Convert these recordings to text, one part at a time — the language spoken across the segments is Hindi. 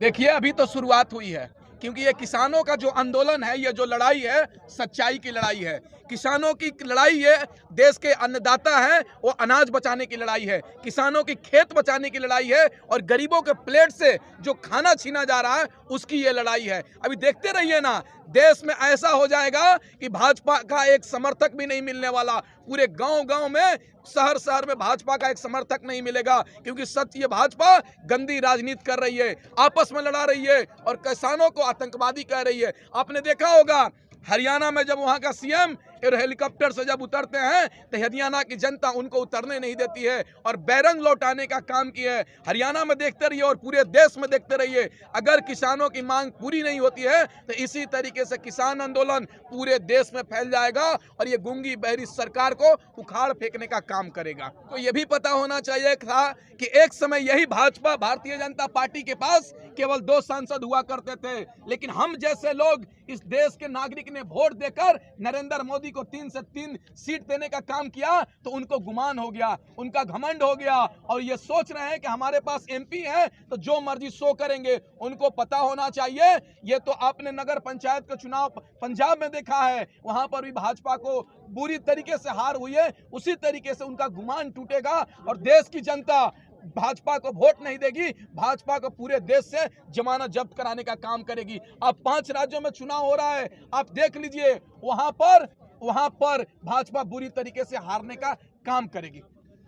देखिए, अभी तो शुरुआत हुई है, क्योंकि ये किसानों का जो आंदोलन है, ये जो लड़ाई है, सच्चाई की लड़ाई है। किसानों की लड़ाई है, देश के अन्नदाता हैं, वो अनाज बचाने की लड़ाई है। किसानों की खेत बचाने की लड़ाई है और गरीबों के प्लेट से जो खाना छीना जा रहा है, उसकी ये लड़ाई है। अभी देखते रहिए ना, देश में ऐसा हो जाएगा कि भाजपा का एक समर्थक भी नहीं मिलने वाला। पूरे गांव-गांव में, शहर-शहर में भाजपा का एक समर्थक नहीं मिलेगा, क्योंकि सच ये भाजपा गंदी राजनीति कर रही है, आपस में लड़ा रही है और किसानों को आतंकवादी कह रही है। आपने देखा होगा हरियाणा में जब वहां का सीएम और हेलीकॉप्टर से जब उतरते हैं तो हरियाणा की जनता उनको उतरने नहीं देती है और बैरंग लौटाने का काम किया है। हरियाणा में देखते रहिए और पूरे देश में देखते रहिए, अगर किसानों की मांग पूरी नहीं होती है तो इसी तरीके से किसान आंदोलन पूरे देश में फैल जाएगा और ये गूंगी बहरी सरकार को उखाड़ फेंकने का काम करेगा। तो ये भी पता होना चाहिए था कि एक समय यही भाजपा, भारतीय जनता पार्टी के पास केवल 2 सांसद हुआ करते थे, लेकिन हम जैसे लोग, इस देश के नागरिक ने वोट देकर नरेंद्र मोदी को 3 से 3 सीट देने का काम किया, तो उनको गुमान हो गया, उनका घमंड हो गया और ये सोच रहे हैं कि हमारे पास एमपी है तो जो मर्जी सो करेंगे। उनको पता होना चाहिए, ये तो आपने नगर पंचायत का चुनाव पंजाब में देखा है, वहां पर भी भाजपा को बुरी तरीके से हार हुई है, उसी तरीके से उनका गुमान टूटेगा और देश की जनता भाजपा को वोट नहीं देगी, भाजपा को पूरे देश से जमानत जब्त कराने का काम करेगी। अब 5 राज्यों में चुनाव हो रहा है, आप देख लीजिए, वहां पर भाजपा बुरी तरीके से हारने का काम करेगी।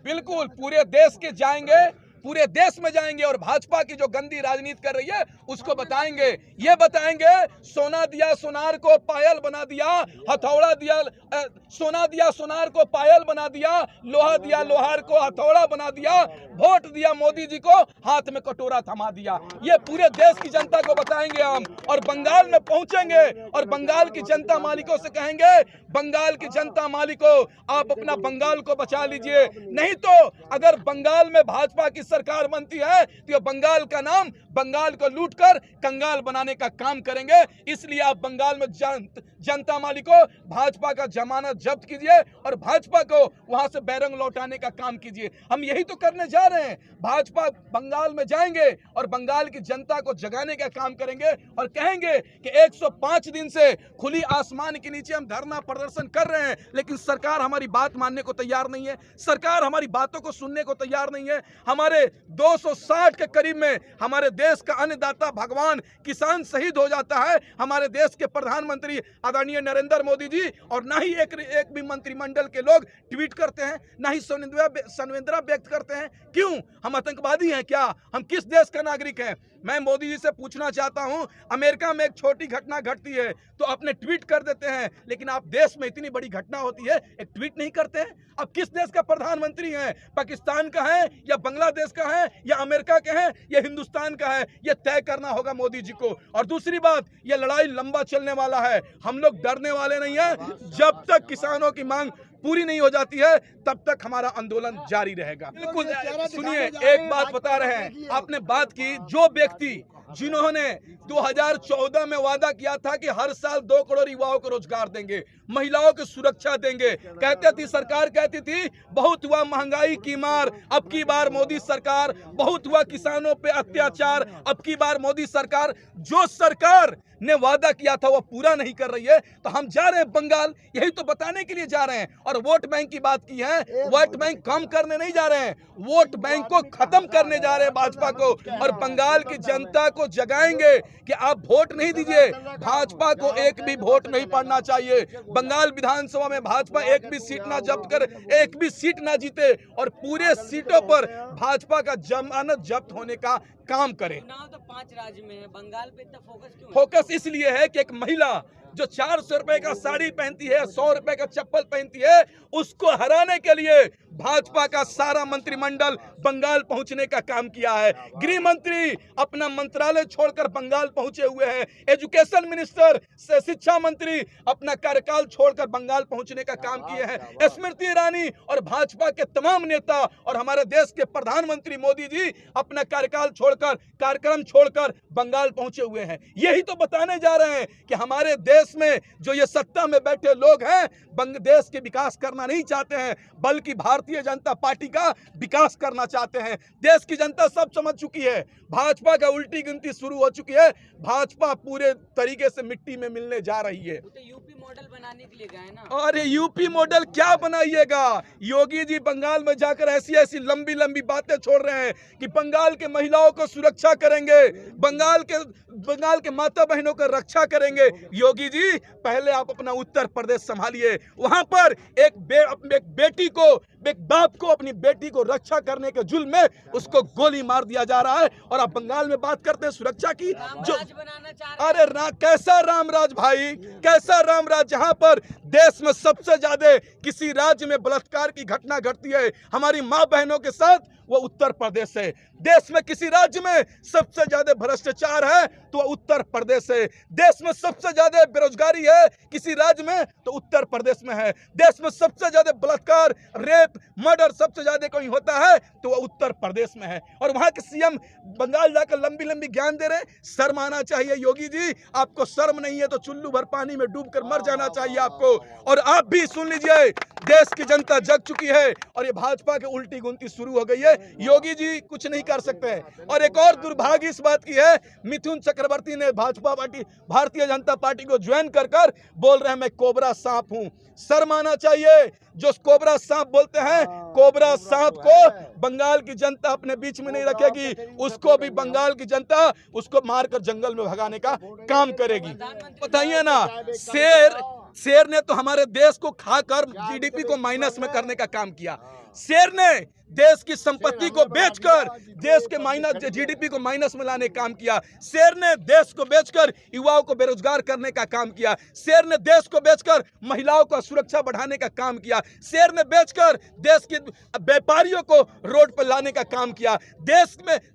बिल्कुल पूरे देश के जाएंगे, पूरे देश में जाएंगे और भाजपा की जो गंदी राजनीति कर रही है उसको बताएंगे। ये बताएंगे, सोना दिया सोनार को पायल बना दिया, हथौड़ा दिया, सोना दिया सोनार को पायल बना दिया, लोहा दिया लोहार को हथौड़ा बना दिया, वोट दिया मोदी जी को, हाथ में कटोरा थमा दिया। ये पूरे देश की जनता को बताएंगे हम और बंगाल में पहुंचेंगे और बंगाल की जनता मालिकों से कहेंगे, बंगाल की जनता मालिकों, आप अपना बंगाल को बचा लीजिए, नहीं तो अगर बंगाल में भाजपा की सरकार बनती है तो ये बंगाल का नाम, बंगाल को लूटकर कंगाल बनाने का काम करेंगे। इसलिए आप बंगाल में जनता मालिकों, भाजपा का जमानत जब्त कीजिए और भाजपा को वहां से बैरंग लौटाने का काम कीजिए। हम यही तो करने जा रहे हैं। भाजपा बंगाल में जाएंगे और बंगाल की जनता को जगाने का काम करेंगे और कहेंगे कि 105 दिन से खुली आसमान के नीचे हम धरना प्रदर्शन कर रहे हैं, लेकिन सरकार हमारी बात मानने को तैयार नहीं है, सरकार हमारी बातों को सुनने को तैयार नहीं है। हमारे 260 के करीब में हमारे देश का अन्नदाता भगवान किसान शहीद हो जाता है, हमारे देश के प्रधानमंत्री आदरणीय नरेंद्र मोदी जी, और ना ही एक भी मंत्रिमंडल के लोग ट्वीट करते हैं, ना ही संवेदना व्यक्त करते हैं। क्यों? हम आतंकवादी हैं क्या? हम किस देश का नागरिक हैं? मैं मोदी जी से पूछना चाहता हूं, अमेरिका में एक छोटी घटना घटती है तो अपने ट्वीट कर देते हैं, लेकिन आप देश में इतनी बड़ी घटना होती है एक ट्वीट नहीं करते हैं। अब किस देश का प्रधानमंत्री हैं? पाकिस्तान का है या बांग्लादेश का है या अमेरिका के हैं या हिंदुस्तान का है? यह तय करना होगा मोदी जी को। और दूसरी बात, यह लड़ाई लंबा चलने वाला है, हम लोग डरने वाले नहीं हैं। जब तक किसानों की मांग पूरी नहीं हो जाती है तब तक हमारा आंदोलन जारी रहेगा। बिल्कुल सुनिए, एक बात बता रहे हैं, आपने बात की, जो व्यक्ति जिन्होंने 2014 में वादा किया था कि हर साल 2 करोड़ युवाओं को रोजगार देंगे, महिलाओं की सुरक्षा देंगे, कहते थी, सरकार कहती थी बहुत हुआ महंगाई की मार, अब की बार मोदी सरकार, बहुत हुआ किसानों पे अत्याचार, अब की बार मोदी सरकार। जो सरकार ने वादा किया था वो पूरा नहीं कर रही है, तो हम जा रहे हैं बंगाल, यही तो बताने के लिए जा रहे हैं। और वोट बैंक की बात की है, वोट बैंक कम करने नहीं जा रहे हैं, वोट बैंक को खत्म करने जा रहे हैं भाजपा को, और बंगाल की जनता को जगाएंगे कि आप वोट नहीं दीजिए, भाजपा को एक भी वोट नहीं पड़ना चाहिए। बंगाल विधानसभा में भाजपा एक भी सीट ना जब्त कर, एक भी सीट ना जीते और पूरे सीटों पर भाजपा का जमानत जब्त होने का काम करे। चुनाव तो 5 राज्य में है, बंगाल पे इतना फोकस क्यों है? फोकस इसलिए है कि एक महिला जो 400 रुपए का साड़ी पहनती है, 100 रुपए का चप्पल पहनती है, उसको हराने के लिए भाजपा का सारा मंत्रिमंडल बंगाल पहुंचने का काम किया है। गृह मंत्री अपना मंत्रालय छोड़कर बंगाल पहुंचे हुए हैं, एजुकेशन मिनिस्टर से शिक्षा मंत्री अपना कार्यकाल छोड़कर बंगाल पहुंचने का काम किए हैं। स्मृति ईरानी और भाजपा के तमाम नेता और हमारे देश के प्रधानमंत्री मोदी जी अपना कार्यकाल छोड़कर, कार्यक्रम छोड़कर बंगाल पहुंचे हुए हैं। यही तो बताने जा रहे हैं कि हमारे देश देश में जो ये सत्ता में बैठे लोग हैं देश के विकास करना नहीं चाहते हैं, बल्कि भारतीय जनता पार्टी का विकास करना चाहते हैं। देश की जनता सब समझ चुकी है, भाजपा का उल्टी गिनती शुरू हो चुकी है, भाजपा पूरे तरीके से मिट्टी में मिलने जा रही है। तो यूपी मॉडल बनाने के लिए गए ना। अरे यूपी मॉडल क्या बनाइएगा? योगी जी बंगाल में जाकर ऐसी ऐसी लंबी लंबी बातें छोड़ रहे हैं कि बंगाल के महिलाओं को सुरक्षा करेंगे, बंगाल के माता बहनों को रक्षा करेंगे। योगी जी पहले आप अपना उत्तर प्रदेश संभालिए, वहां पर एक बेटी को, एक बाप को अपनी बेटी को रक्षा करने के जुल्म में उसको गोली मार दिया जा रहा है, और आप बंगाल में बात करते हैं सुरक्षा की। जो बनाना चाह रहे अरे कैसा रामराज भाई, कैसा रामराज? जहां पर देश में सबसे ज्यादा किसी राज्य में बलात्कार की घटना घटती है हमारी मां बहनों के साथ, वो उत्तर प्रदेश है। देश में किसी राज्य में सबसे ज्यादा भ्रष्टाचार है तो वो उत्तर प्रदेश है। देश में सबसे ज्यादा बेरोजगारी है किसी राज्य में तो उत्तर प्रदेश में है। देश में सबसे ज्यादा बलात्कार, रेप, मर्डर सबसे ज्यादा कहीं होता है तो वो उत्तर प्रदेश में है। और वहां के सीएम बंगाल जाकर लंबी लंबी ज्ञान दे रहे हैं। शर्म आना चाहिए योगी जी, आपको शर्म नहीं है तो चुल्लू भर पानी में डूबकर मर जाना चाहिए आपको। और आप भी सुन लीजिए, देश की जनता जग चुकी है और ये भाजपा की उल्टी गुनती शुरू हो गई है। योगी जी कुछ नहीं कर सकते हैं। और एक और दुर्भाग्य इस बात की है, मिथुन चक्रवर्ती ने भाजपा पार्टी, भारतीय जनता पार्टी को ज्वाइन कर बोल रहे हैं मैं कोबरा सांप हूं। शर्म आना चाहिए। जो कोबरा सांप बोलते हैं, कोबरा सांप को बंगाल की जनता अपने बीच में नहीं रखेगी, उसको भी बंगाल की जनता उसको मारकर जंगल में भगाने का काम करेगी। बताइए ना, शेर ने तो हमारे देश को खाकर जीडीपी को माइनस में करने का काम किया। शेर ने देश की संपत्ति को बेचकर देश के जीडीपी को माइनस में लाने का काम किया। शेर ने देश को बेचकर युवाओं को बेरोजगार करने का काम किया। शेर ने देश को बेचकर महिलाओं का सुरक्षा बढ़ाने का काम किया। शेर ने बेचकर देश के व्यापारियों को रोड पर लाने का काम किया।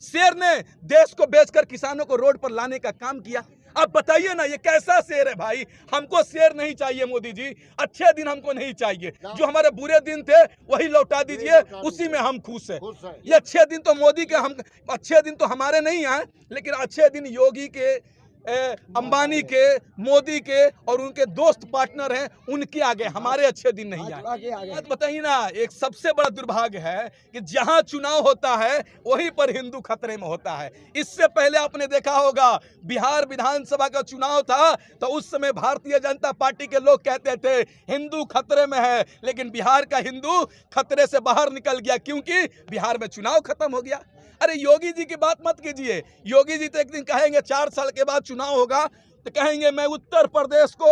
शेर ने देश को बेचकर किसानों को रोड पर लाने का काम किया। अब बताइए ना, ये कैसा शेर है भाई? हमको शेर नहीं चाहिए मोदी जी, अच्छे दिन हमको नहीं चाहिए। जो हमारे बुरे दिन थे वही लौटा दीजिए, उसी में हम खुश हैं। ये अच्छे दिन तो मोदी के, हम अच्छे दिन तो हमारे नहीं आए, लेकिन अच्छे दिन योगी के, अंबानी के, मोदी के और उनके दोस्त पार्टनर हैं उनके आगे, हमारे अच्छे दिन नहीं आए। बताइए ना, एक सबसे बड़ा दुर्भाग्य है कि जहां चुनाव होता है वहीं पर हिंदू खतरे में होता है। इससे पहले आपने देखा होगा बिहार विधानसभा का चुनाव था तो उस समय भारतीय जनता पार्टी के लोग कहते थे हिंदू खतरे में है, लेकिन बिहार का हिंदू खतरे से बाहर निकल गया क्योंकि बिहार में चुनाव खत्म हो गया। अरे योगी जी की बात मत कीजिए। योगी जी तो एक दिन कहेंगे 4 साल के बाद चुनाव होगा तो कहेंगे मैं उत्तर प्रदेश को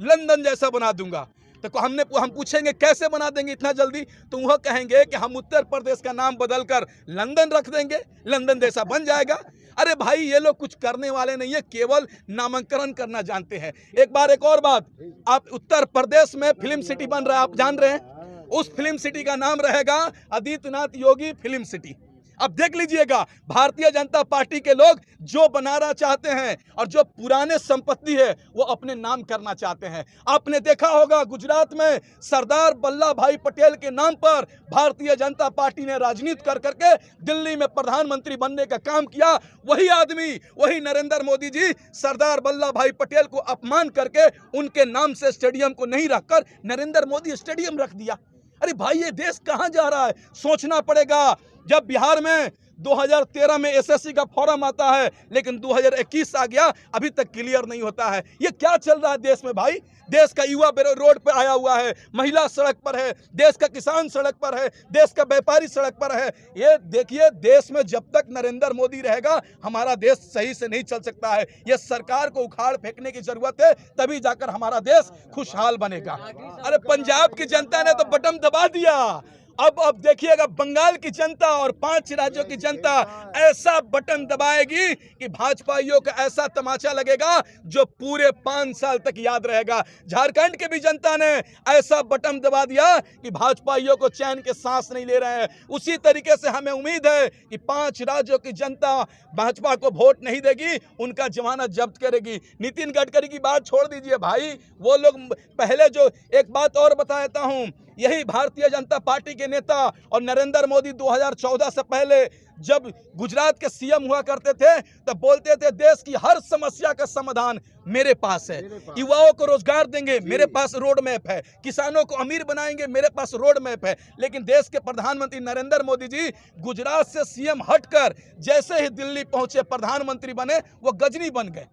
लंदन जैसा बना दूंगा। तो हम पूछेंगे कैसे बना देंगे इतना जल्दी, तो वह कहेंगे कि हम उत्तर प्रदेश का नाम बदलकर लंदन रख देंगे, लंदन जैसा बन जाएगा। अरे भाई, ये लोग कुछ करने वाले नहीं है, केवल नामांकन करना जानते हैं। एक और बात, आप उत्तर प्रदेश में फिल्म सिटी बन रहा है, आप जान रहे हैं? उस फिल्म सिटी का नाम रहेगा आदित्यनाथ योगी फिल्म सिटी। अब देख लीजिएगा, भारतीय जनता पार्टी के लोग जो बनाना चाहते हैं और जो पुराने संपत्ति है वो अपने नाम करना चाहते हैं। आपने देखा होगा गुजरात में सरदार वल्लभ भाई पटेल के नाम पर भारतीय जनता पार्टी ने राजनीति कर करके दिल्ली में प्रधानमंत्री बनने का काम किया। वही आदमी, वही नरेंद्र मोदी जी सरदार वल्लभ भाई पटेल को अपमान करके उनके नाम से स्टेडियम को नहीं रखकर नरेंद्र मोदी स्टेडियम रख दिया। अरे भाई, ये देश कहां जा रहा है? सोचना पड़ेगा। जब बिहार में 2013 में एसएससी का फॉर्म आता है लेकिन 2021 आ गया, अभी तक क्लियर नहीं होता है। ये क्या चल रहा है देश में भाई? देश का युवा रोड पर आया हुआ है, महिला सड़क पर है, देश का किसान सड़क पर है, देश का व्यापारी सड़क पर है। ये देखिए, देश में जब तक नरेंद्र मोदी रहेगा हमारा देश सही से नहीं चल सकता है। ये सरकार को उखाड़ फेंकने की जरूरत है, तभी जाकर हमारा देश खुशहाल बनेगा। अरे पंजाब की जनता ने तो बटन दबा दिया। अब देखिएगा, बंगाल की जनता और 5 राज्यों की जनता ऐसा बटन दबाएगी कि भाजपाइयों का ऐसा तमाचा लगेगा जो पूरे 5 साल तक याद रहेगा। झारखंड के भी जनता ने ऐसा बटन दबा दिया कि भाजपाइयों को चैन के सांस नहीं ले रहे हैं। उसी तरीके से हमें उम्मीद है कि 5 राज्यों की जनता भाजपा को वोट नहीं देगी, उनका जमानत जब्त करेगी। नितिन गडकरी की बात छोड़ दीजिए भाई, वो लोग पहले जो, एक बात और बता देता हूं, यही भारतीय जनता पार्टी के नेता और नरेंद्र मोदी 2014 से पहले जब गुजरात के सीएम हुआ करते थे तब बोलते थे देश की हर समस्या का समाधान मेरे पास है, युवाओं को रोजगार देंगे मेरे पास रोड मैप है, किसानों को अमीर बनाएंगे मेरे पास रोड मैप है। लेकिन देश के प्रधानमंत्री नरेंद्र मोदी जी गुजरात से सीएम हटकर जैसे ही दिल्ली पहुंचे प्रधानमंत्री बने वो गजनी बन गए।